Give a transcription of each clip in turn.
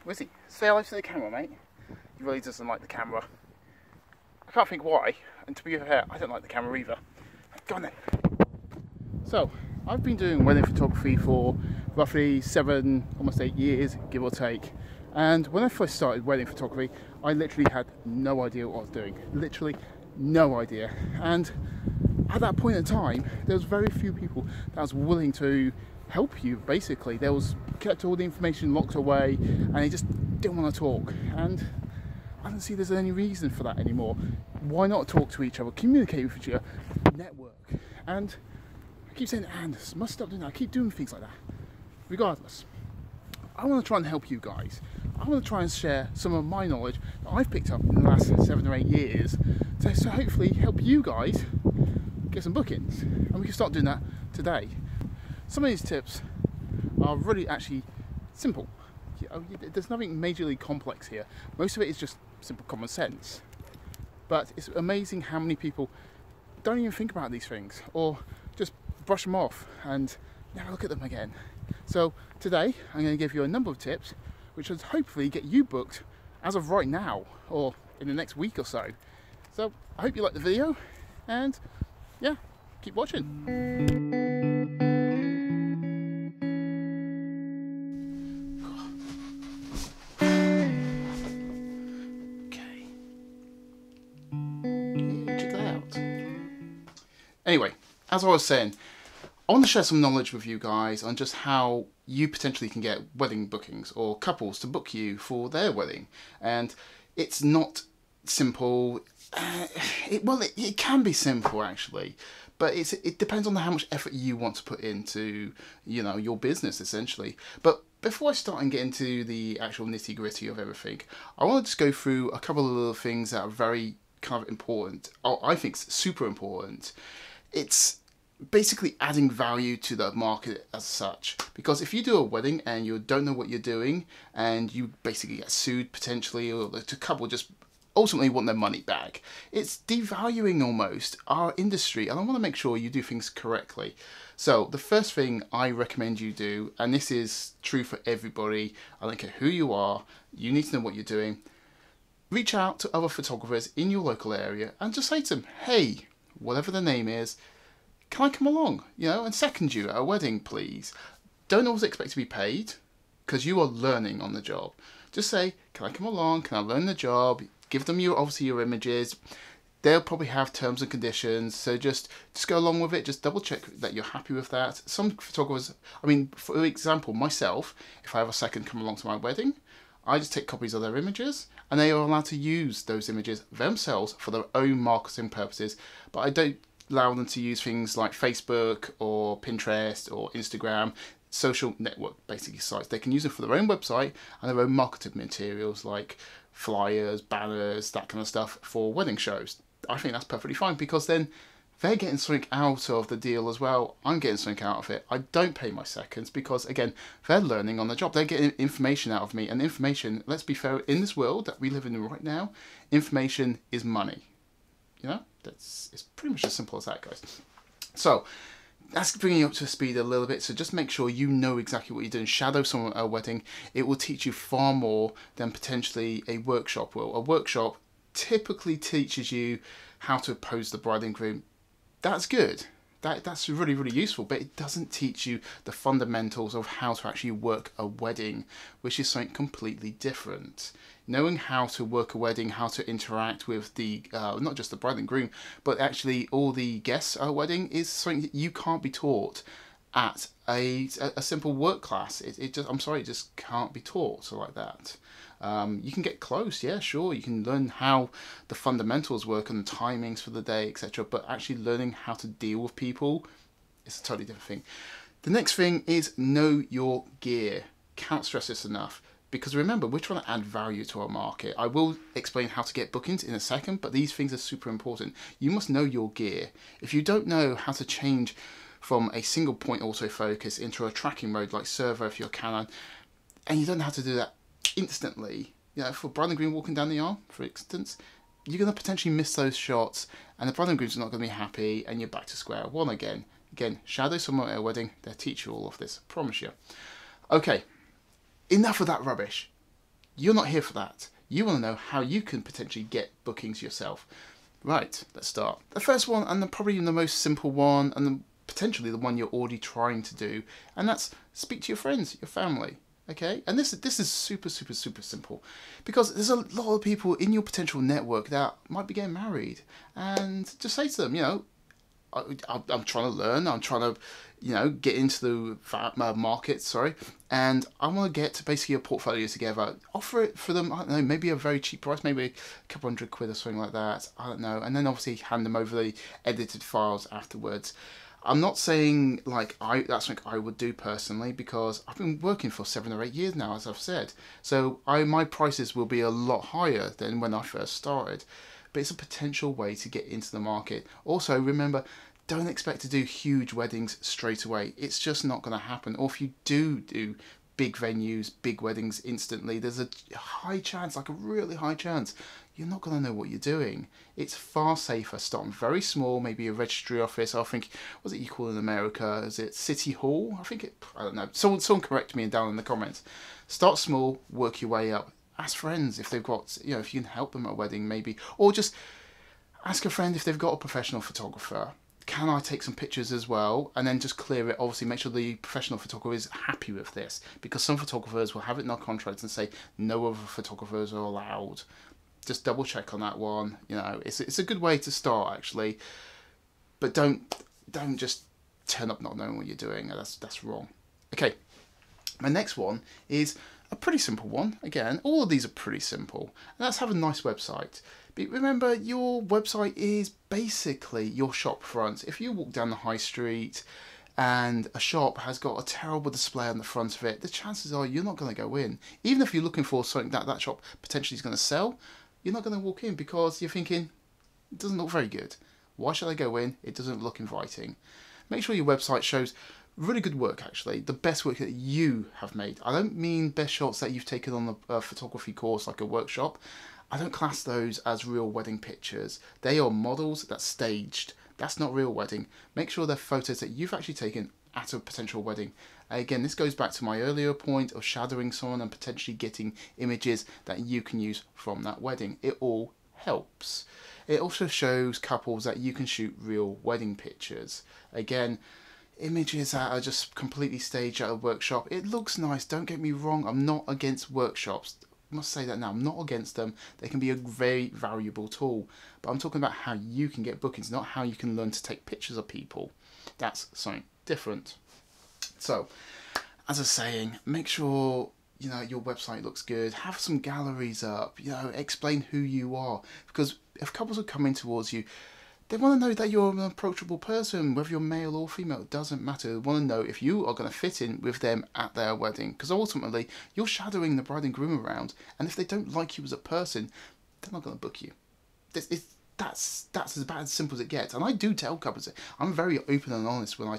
Where's he? Say hello to the camera, mate. He really doesn't like the camera. I can't think why, and to be fair, I don't like the camera either. Go on then. So, I've been doing wedding photography for roughly 7, almost 8 years, give or take. And when I first started wedding photography, I literally had no idea what I was doing. Literally no idea. And at that point in time, there was very few people that was willing to help you, basically. There was kept all the information locked away, and they just didn't want to talk. And I don't see there's any reason for that anymore. Why not talk to each other, communicate with each other, network? And I keep saying, and must stop doing that. I keep doing things like that. Regardless, I want to try and help you guys. I want to try and share some of my knowledge that I've picked up in the last 7 or 8 years to hopefully help you guys get some bookings. And we can start doing that today. Some of these tips are really actually simple. There's nothing majorly complex here. Most of it is just simple common sense. But it's amazing how many people don't even think about these things, or just brush them off and never look at them again. So today I'm going to give you a number of tips which will hopefully get you booked as of right now, or in the next week or so. So I hope you like the video, and yeah, keep watching. Anyway, as I was saying, I want to share some knowledge with you guys on just how you potentially can get wedding bookings or couples to book you for their wedding. And it's not simple. It can be simple actually, but it depends on how much effort you want to put into, your business essentially. But before I start and get into the actual nitty gritty of everything, I want to just go through a couple of little things that are very kind of important. I think it's super important. It's basically adding value to the market as such, because if you do a wedding and you don't know what you're doing and you basically get sued potentially, or the couple just ultimately want their money back, it's devaluing almost our industry, and I want to make sure you do things correctly. So the first thing I recommend you do, and this is true for everybody, I don't care who you are, you need to know what you're doing. Reach out to other photographers in your local area and just say to them, hey, whatever the name is, can I come along, and second you at a wedding, please? Don't always expect to be paid, because you are learning on the job. Just say, can I come along? Can I learn the job? Give them obviously your images. They'll probably have terms and conditions, so just go along with it. Just double check that you're happy with that. Some photographers, for example, myself, if I have a second come along to my wedding, I just take copies of their images, and they are allowed to use those images themselves for their own marketing purposes. But I don't allow them to use things like Facebook or Pinterest or Instagram, social network basically sites. They can use them for their own website and their own marketing materials like flyers, banners, that kind of stuff for wedding shows. I think that's perfectly fine, because then they're getting something out of the deal as well. I'm getting something out of it. I don't pay my seconds because, again, they're learning on the job. They're getting information out of me. And information, let's be fair, in this world that we live in right now, information is money. It's pretty much as simple as that, guys. So that's bringing you up to speed a little bit. So just make sure you know exactly what you're doing. Shadow someone at a wedding. It will teach you far more than potentially a workshop will. A workshop typically teaches you how to pose the bride and groom. That's good. That's really, really useful, but it doesn't teach you the fundamentals of how to actually work a wedding, which is something completely different. Knowing how to work a wedding, how to interact with the, not just the bride and groom, but actually all the guests at a wedding is something that you can't be taught at a simple work class. It just can't be taught like that. You can get close, yeah, sure. You can learn how the fundamentals work and the timings for the day, etc. But actually learning how to deal with people is a totally different thing. The next thing is know your gear. Can't stress this enough, because remember, we're trying to add value to our market. I will explain how to get bookings in a second, but these things are super important. You must know your gear. If you don't know how to change from a single point autofocus into a tracking mode like servo if you're Canon, and you don't know how to do that instantly, for bride and groom walking down the aisle, for instance, you're going to potentially miss those shots, and the bride and groom's not going to be happy, and you're back to square one again. Again, shadow someone at a wedding, they'll teach you all of this, I promise you. Okay, enough of that rubbish. You're not here for that. You want to know how you can potentially get bookings yourself. Right, let's start. The first one, and probably the most simple one, and potentially the one you're already trying to do, and that's speak to your friends, your family. Okay, and this is super simple, because there's a lot of people in your potential network that might be getting married, and just say to them, you know, I'm trying to learn, I'm trying to, you know, get into the market, sorry, and I want to get basically a portfolio together. Offer it for them, I don't know, maybe a very cheap price, maybe a couple £100 or something like that, I don't know, and then obviously hand them over the edited files afterwards. I'm not saying like that's something I would do personally, because I've been working for 7 or 8 years now, as I've said. So my prices will be a lot higher than when I first started. But it's a potential way to get into the market. Also, remember, don't expect to do huge weddings straight away. It's just not going to happen. Or if you do big venues, big weddings instantly, there's a high chance, like a really high chance, you're not going to know what you're doing. It's far safer starting very small, maybe a registry office. I think, what's it you call in America? Is it City Hall? I don't know. Someone correct me down in the comments. Start small, work your way up. Ask friends if they've got, you know, if you can help them at a wedding maybe. Or just ask a friend if they've got a professional photographer. Can I take some pictures as well? And then just clear it. Obviously, make sure the professional photographer is happy with this, because some photographers will have it in their contracts and say no other photographers are allowed. Just double check on that one. You know, it's a good way to start actually, but don't just turn up not knowing what you're doing. That's wrong. Okay, my next one is a pretty simple one. Again, all of these are pretty simple, and that's have a nice website. But remember, your website is basically your shop front. If you walk down the high street and a shop has got a terrible display on the front of it, the chances are you're not going to go in. Even if you're looking for something that shop potentially is going to sell, you're not going to walk in because you're thinking, it doesn't look very good. Why should I go in? It doesn't look inviting. Make sure your website shows really good work, actually. The best work that you have made. I don't mean best shots that you've taken on a photography course, like a workshop. I don't class those as real wedding pictures. They are models that's staged. That's not real wedding. Make sure they're photos that you've actually taken at a potential wedding. Again, this goes back to my earlier point of shadowing someone and potentially getting images that you can use from that wedding. It all helps. It also shows couples that you can shoot real wedding pictures. Again, images that are just completely staged at a workshop. It looks nice, don't get me wrong. I'm not against workshops. I must say that now, I'm not against them. They can be a very valuable tool. But I'm talking about how you can get bookings, not how you can learn to take pictures of people. That's something different. So, as I was saying, make sure, you know, your website looks good. Have some galleries up, you know, explain who you are. Because if couples are coming towards you, they want to know that you're an approachable person, whether you're male or female, it doesn't matter. They want to know if you are going to fit in with them at their wedding. Because ultimately, you're shadowing the bride and groom around, and if they don't like you as a person, they're not going to book you. That's as about as simple as it gets. And I do tell couples, I'm very open and honest when I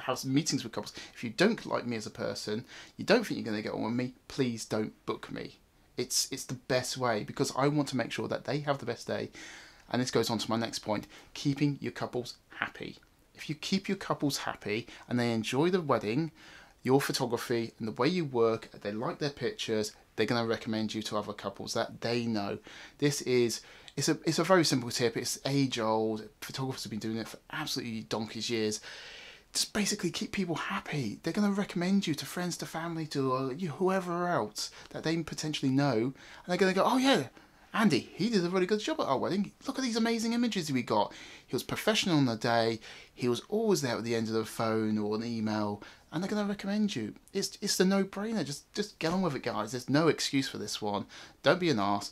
have some meetings with couples. If you don't like me as a person, you don't think you're going to get on with me, please don't book me. It's the best way, because I want to make sure that they have the best day. And this goes on to my next point, keeping your couples happy. If you keep your couples happy and they enjoy the wedding, your photography and the way you work, they like their pictures, they're going to recommend you to other couples that they know. It's a very simple tip. It's age old. Photographers have been doing it for absolutely donkey's years. Just basically keep people happy. They're going to recommend you to friends, to family, to whoever else that they potentially know. And they're going to go, oh yeah, Andy, he did a really good job at our wedding. Look at these amazing images we got. He was professional on the day. He was always there at the end of the phone or an email. And they're going to recommend you. It's the no-brainer. Just get on with it, guys. There's no excuse for this one. Don't be an arse.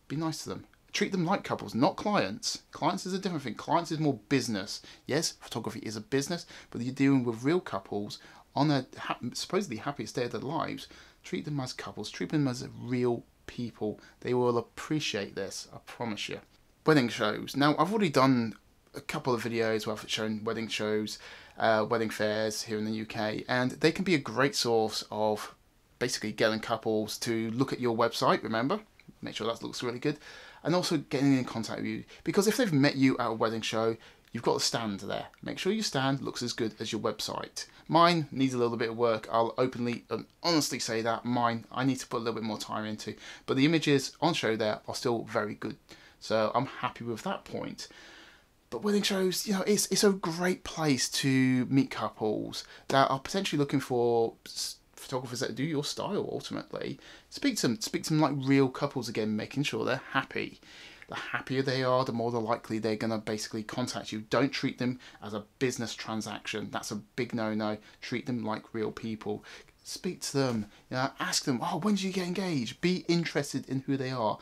Be nice to them. Treat them like couples, not clients. Clients is a different thing. Clients is more business. Yes, photography is a business, but you're dealing with real couples on their supposedly happiest day of their lives. Treat them as couples. Treat them as real people. They will appreciate this, I promise you. Wedding shows. Now, I've already done a couple of videos where I've shown wedding shows, wedding fairs here in the UK, and they can be a great source of basically getting couples to look at your website, remember? Make sure that looks really good. And also getting in contact with you. Because if they've met you at a wedding show, you've got a stand there. Make sure your stand looks as good as your website. Mine needs a little bit of work. I'll openly and honestly say that. Mine, I need to put a little bit more time into. But the images on show there are still very good. So I'm happy with that point. But wedding shows, you know, it's a great place to meet couples that are potentially looking for photographers that do your style ultimately. Speak to them like real couples again, making sure they're happy. The happier they are, the more likely they're going to basically contact you. Don't treat them as a business transaction. That's a big no-no. Treat them like real people. Speak to them. You know, ask them, oh, when did you get engaged? Be interested in who they are.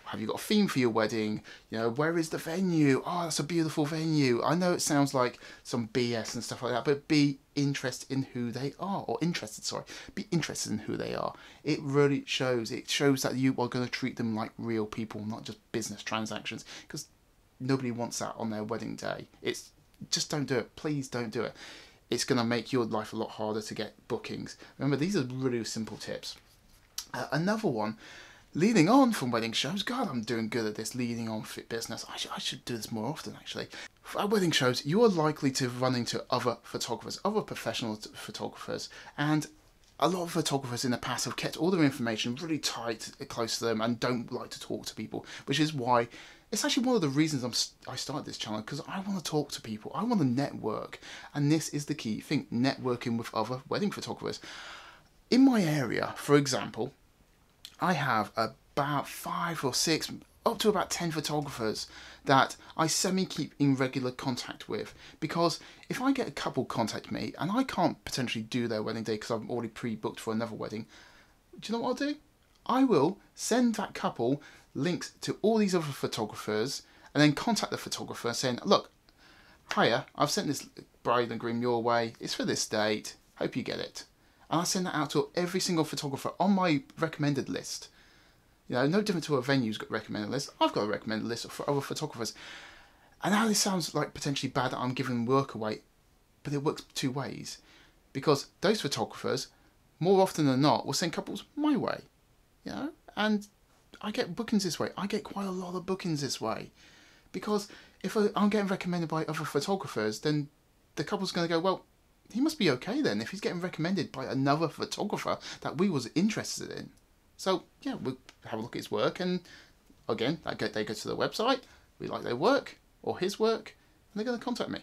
Have you got a theme for your wedding? You know, where is the venue? Oh, that's a beautiful venue. I know it sounds like some BS and stuff like that, but be interested in who they are, be interested in who they are. It really shows. It shows that you are going to treat them like real people, not just business transactions, because nobody wants that on their wedding day. It's just don't do it. Please don't do it. It's going to make your life a lot harder to get bookings. Remember, these are really simple tips. Another one. Leading on from wedding shows, God, I'm doing good at this leading on fit business. I should do this more often, actually. At wedding shows, you are likely to run into other photographers, other professional photographers, and a lot of photographers in the past have kept all their information really tight, close to them, and don't like to talk to people, which is why it's actually one of the reasons I started this channel, because I want to talk to people. I want to network, and this is the key thing, networking with other wedding photographers. In my area, for example, I have about 5 or 6, up to about 10 photographers that I keep in regular contact with, because if I get a couple contact me and I can't potentially do their wedding day because I'm already pre-booked for another wedding, do you know what I'll do? I will send that couple links to all these other photographers and then contact the photographer saying, look, hiya, I've sent this bride and groom your way, it's for this date, hope you get it. And I send that out to every single photographer on my recommended list. You know, no different to a venue's got a recommended list. I've got a recommended list for other photographers. And now this sounds like potentially bad that I'm giving work away, but it works 2 ways. Because those photographers, more often than not, will send couples my way. You know, and I get bookings this way. I get quite a lot of bookings this way. Because if I'm getting recommended by other photographers, then the couple's going to go, well, he must be okay then if he's getting recommended by another photographer that we was interested in. So yeah, we'll have a look at his work, and again, they go to the website, we like their work or his work, and they're going to contact me.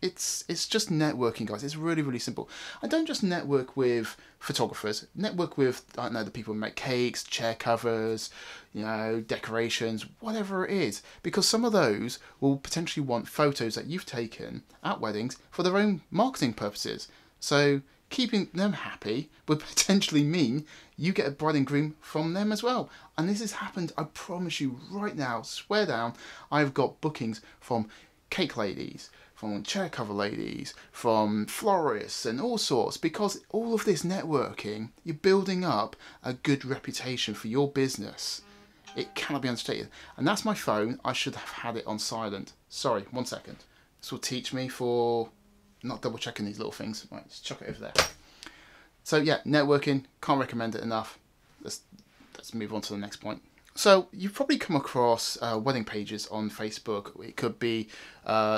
It's just networking, guys. It's really, really simple. I don't just network with photographers. Network with, I don't know, the people who make cakes, chair covers, you know, decorations, whatever it is. Because some of those will potentially want photos that you've taken at weddings for their own marketing purposes. So keeping them happy would potentially mean you get a bride and groom from them as well. And this has happened, I promise you right now, swear down, I've got bookings from cake ladies, from chair cover ladies, from florists and all sorts, because all of this networking, you're building up a good reputation for your business. It cannot be understated. And that's my phone. I should have had it on silent. Sorry, 1 second. This will teach me for not double checking these little things. Right, let's chuck it over there. So yeah, networking, can't recommend it enough. Let's move on to the next point. So you've probably come across wedding pages on Facebook. It could be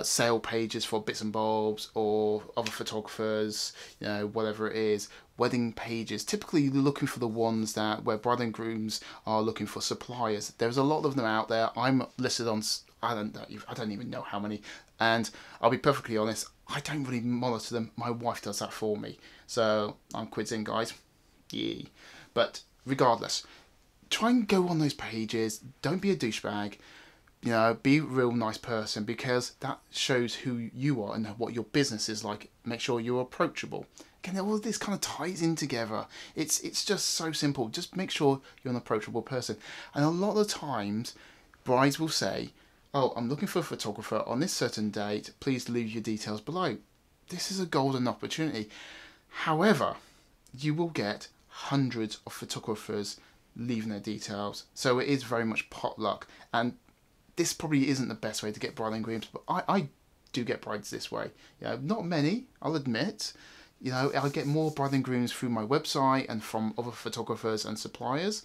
sale pages for bits and bobs or other photographers, you know, whatever it is. Wedding pages. Typically you're looking for the ones where bride and grooms are looking for suppliers. There's a lot of them out there. I'm listed on, I don't even know how many. And I'll be perfectly honest, I don't really monitor them. My wife does that for me. So I'm quids in, guys. Yeah. But regardless, try and go on those pages. Don't be a douchebag. You know, be a real nice person, because that shows who you are and what your business is like. Make sure you're approachable. Again, all of this kind of ties in together. It's just so simple. Just make sure you're an approachable person. And a lot of times, brides will say, oh, I'm looking for a photographer on this certain date. Please leave your details below. This is a golden opportunity. However, you will get hundreds of photographers leaving their details. So it is very much potluck. And this probably isn't the best way to get bride and grooms, but I do get brides this way. You know, not many, I'll admit. You know, I get more bride and grooms through my website and from other photographers and suppliers.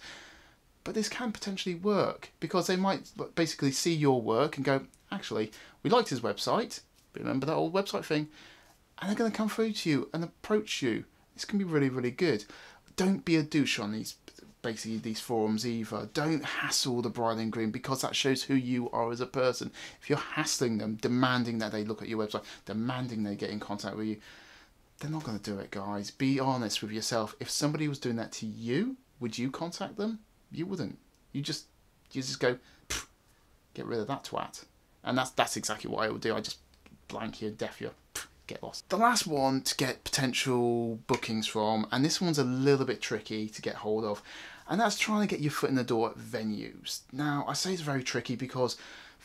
But this can potentially work, because they might basically see your work and go, actually, we liked his website. Remember that old website thing? And they're going to come through to you and approach you. This can be really, really good. Don't be a douche on these forums either. Don't hassle the bride and groom, because that shows who you are as a person. If you're hassling them, demanding that they look at your website, demanding they get in contact with you, they're not going to do it, guys. Be honest with yourself. If somebody was doing that to you, would you contact them? You wouldn't. You just go, get rid of that twat. And that's exactly what I would do. I just blank you, deaf you, get lost. The last one to get potential bookings from, and this one's a little bit tricky to get hold of, and that's trying to get your foot in the door at venues. Now, I say it's very tricky because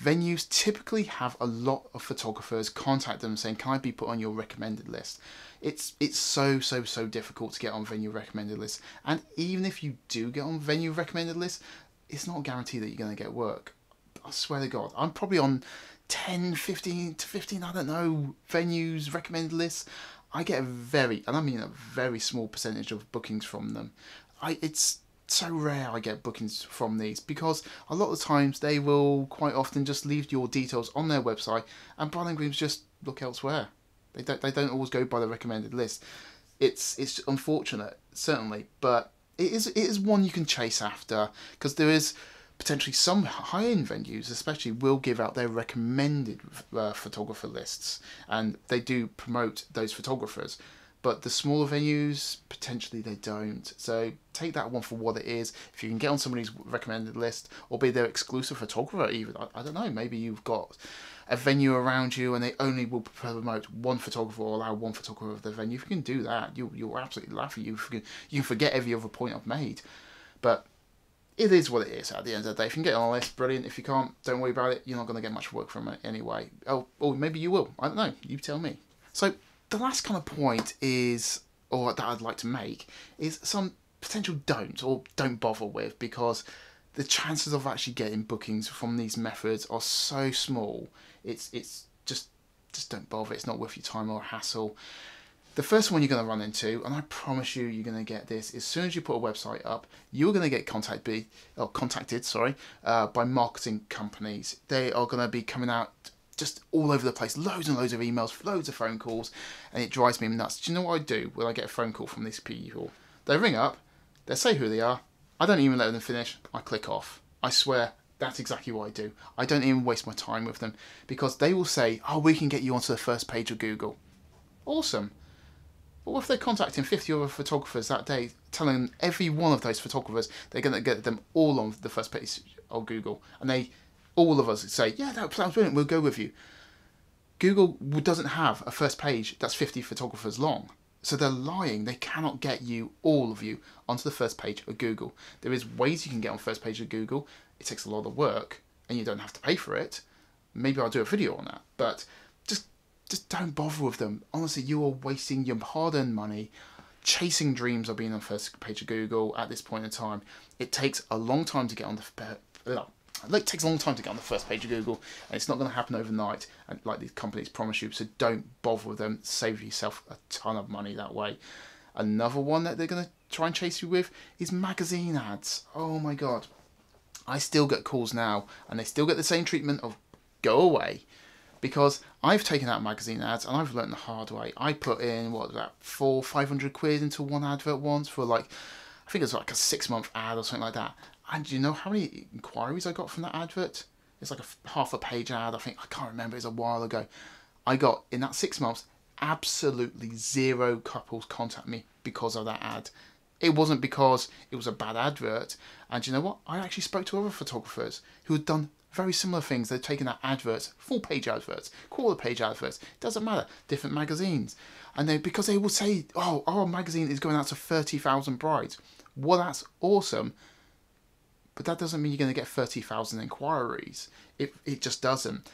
venues typically have a lot of photographers contact them saying, can I be put on your recommended list? It's so difficult to get on venue recommended lists. And even if you do get on venue recommended lists, it's not a guarantee that you're going to get work. I swear to God, I'm probably on 10, 15, I don't know, venues recommended lists. I get a very small percentage of bookings from them. It's so rare I get bookings from these, because a lot of the times they will quite often just leave your details on their website and bride and grooms just look elsewhere. They don't always go by the recommended list. It's unfortunate, certainly, but it is one you can chase after, because there is potentially some high-end venues especially will give out their recommended photographer lists, and they do promote those photographers. But the smaller venues, potentially they don't. So take that one for what it is. If you can get on somebody's recommended list, or be their exclusive photographer even, I don't know, maybe you've got a venue around you and they only will promote one photographer or allow one photographer of the venue. If you can do that, you'll absolutely laugh at you. You can forget every other point I've made. But it is what it is at the end of the day. If you can get on a list, brilliant. If you can't, don't worry about it. You're not going to get much work from it anyway. Oh, or maybe you will. I don't know. You tell me. So the last kind of point is, or that I'd like to make, is some potential don't bother with, because the chances of actually getting bookings from these methods are so small. It's just don't bother. It's not worth your time or hassle. The first one you're going to run into, and I promise you're going to get this, as soon as you put a website up, you're going to get contacted by marketing companies. They are going to be coming out just all over the place, loads and loads of emails, loads of phone calls, and it drives me nuts. Do you know what I do when I get a phone call from these people? They ring up, they say who they are, I don't even let them finish, I click off. I swear, that's exactly what I do. I don't even waste my time with them, because they will say, oh, we can get you onto the first page of Google. Awesome. But what if they're contacting 50 other photographers that day, telling every one of those photographers they're going to get them all on the first page of Google, and all of us say, yeah, that sounds brilliant, we'll go with you. Google doesn't have a first page that's 50 photographers long. So they're lying. They cannot get all of you, onto the first page of Google. There is ways you can get on first page of Google. It takes a lot of work, and you don't have to pay for it. Maybe I'll do a video on that. But just don't bother with them. Honestly, you are wasting your hard-earned money chasing dreams of being on first page of Google at this point in time. It takes a long time to get on the first page of Google, and it's not going to happen overnight, and like these companies promise you. So don't bother with them. Save yourself a ton of money that way. Another one that they're going to try and chase you with is magazine ads. Oh my God, I still get calls now, and they still get the same treatment of go away, because I've taken out magazine ads and I've learned the hard way. I put in, what was that, 400-500 quid into one advert once for I think it was like a 6-month ad or something like that. And do you know how many inquiries I got from that advert? It's like a half a page ad, I think. I can't remember, it was a while ago. I got, in that 6 months, absolutely 0 couples contact me because of that ad. It wasn't because it was a bad advert. And do you know what? I actually spoke to other photographers who had done very similar things. They've taken out adverts, full page adverts, quarter page adverts, it doesn't matter, different magazines. And because they will say, oh, our magazine is going out to 30,000 brides. Well, that's awesome. But that doesn't mean you're going to get 30,000 inquiries. It just doesn't.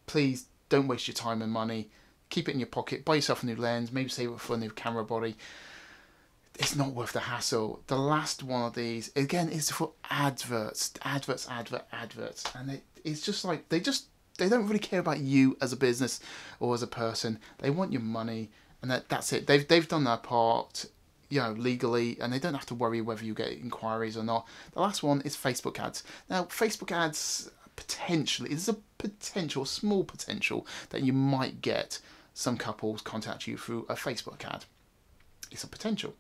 Please don't waste your time and money. Keep it in your pocket. Buy yourself a new lens. Maybe save it for a new camera body. It's not worth the hassle. The last one of these, again, is for adverts. Adverts. And it's just like, they don't really care about you as a business or as a person. They want your money, and that's it. They've done their part, legally, and they don't have to worry whether you get inquiries or not. The last one is Facebook ads. Now, Facebook ads potentially, there's a potential, small potential, that you might get some couples contact you through a Facebook ad. It's a potential.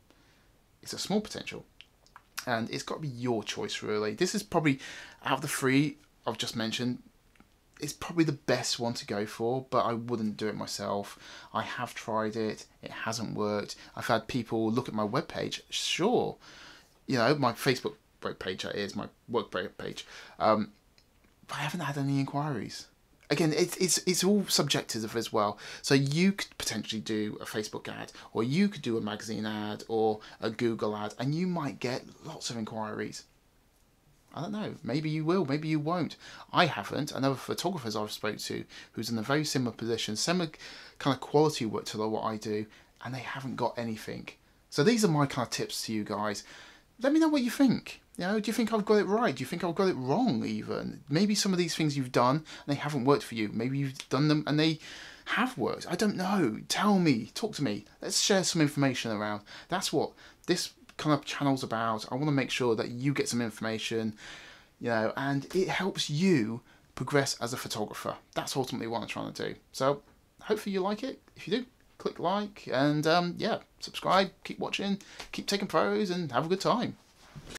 It's a small potential. And it's got to be your choice, really. This is probably, out of the three I've just mentioned, it's probably the best one to go for, but I wouldn't do it myself. I have tried it. It hasn't worked. I've had people look at my webpage. Sure, you know, my Facebook page, that is, my work page. But I haven't had any inquiries. Again, it's all subjective as well. So you could potentially do a Facebook ad, or you could do a magazine ad, or a Google ad, and you might get lots of inquiries. I don't know. Maybe you will. Maybe you won't. I haven't. I know photographers I've spoke to who's in a very similar position, similar kind of quality work to what I do, and they haven't got anything. So these are my kind of tips to you guys. Let me know what you think. You know, do you think I've got it right? Do you think I've got it wrong even? Maybe some of these things you've done and they haven't worked for you. Maybe you've done them and they have worked. I don't know. Tell me. Talk to me. Let's share some information around. That's what this kind of channel's about. I want to make sure that you get some information, you know, and it helps you progress as a photographer. That's ultimately what I'm trying to do. So hopefully you like it. If you do, click like and yeah, subscribe, keep watching, keep taking photos and have a good time.